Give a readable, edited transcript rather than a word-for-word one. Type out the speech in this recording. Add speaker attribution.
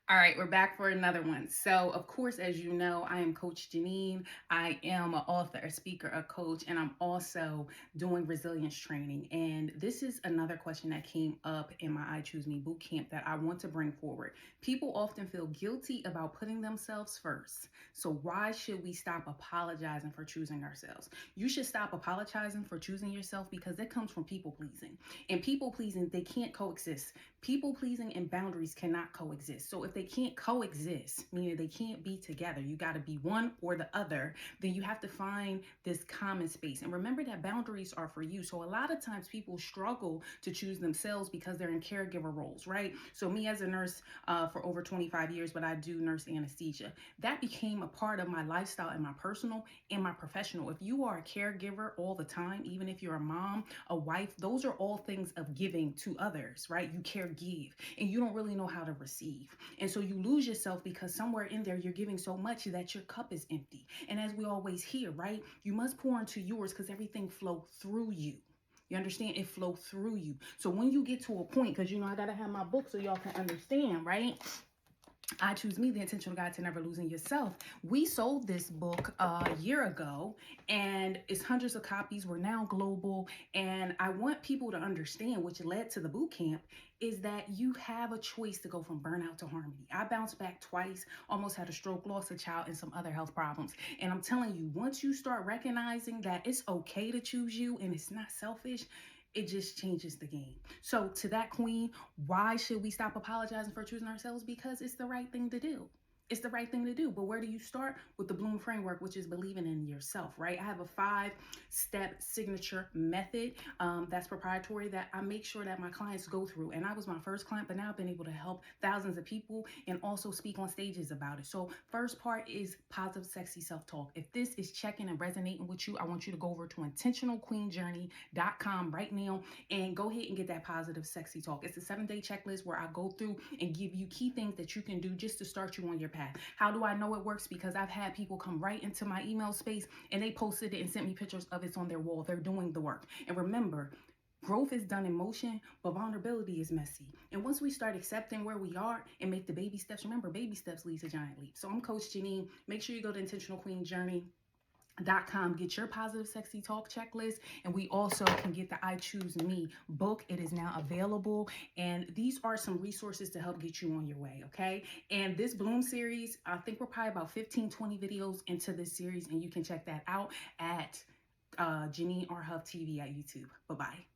Speaker 1: All right, we're back for another one. So, of course, as you know, I am Coach Jineen. I am an author, a speaker, a coach, and I'm also doing resilience training. And this is another question that came up in my I Choose Me boot camp that I want to bring forward. People often feel guilty about putting themselves first. So, why should we stop apologizing for choosing ourselves? You should stop apologizing for choosing yourself because it comes from people pleasing. And people pleasing, they can't coexist. People pleasing and boundaries cannot coexist. So if they can't coexist, meaning they can't be together, you got to be one or the other, then you have to find this common space. And remember that boundaries are for you. So a lot of times people struggle to choose themselves because they're in caregiver roles, right? So me as a nurse for over 25 years, but I do nurse anesthesia. That became a part of my lifestyle and my personal and my professional. If you are a caregiver all the time, even if you're a mom, a wife, those are all things of giving to others, right? You care, give, and you don't really know how to receive. And so you lose yourself because somewhere in there you're giving so much that your cup is empty. And as we always hear, right? You must pour into yours because everything flow through you. You understand? It flow through you. So when you get to a point, because I gotta have my book so y'all can understand, right? I Choose Me, The Intentional Guide to Never Losing Yourself. We sold this book a year ago and it's hundreds of copies. We're now global. And I want people to understand, which led to the boot camp, is that you have a choice to go from burnout to harmony. I bounced back twice, almost had a stroke, lost a child, and some other health problems. And I'm telling you, once you start recognizing that it's okay to choose you and it's not selfish, it just changes the game. So, to that queen, why should we stop apologizing for choosing ourselves? Because it's the right thing to do. It's the right thing to do. But where do you start? With the Bloom framework, which is believing in yourself, right? I have a 5-step signature method that's proprietary that I make sure that my clients go through. And I was my first client, but now I've been able to help thousands of people and also speak on stages about it. So, first part is positive, sexy self talk. If this is checking and resonating with you, I want you to go over to intentionalqueenjourney.com right now and go ahead and get that positive, sexy talk. It's a 7-day checklist where I go through and give you key things that you can do just to start you on your path. How do I know it works? Because I've had people come right into my email space and they posted it and sent me pictures of it on their wall. They're doing the work. And remember, growth is done in motion, but vulnerability is messy. And once we start accepting where we are and make the baby steps, remember, baby steps lead to giant leaps. So I'm Coach Jineen. Make sure you go to Intentional Queen Journey.com, get your positive sexy talk checklist, and we also can get the I Choose Me book. It is now available, and these are some resources to help get you on your way. Okay, and this Bloom series, I think we're probably about 15-20 videos into this series, and you can check that out at Janine R Hub TV at YouTube. Bye bye.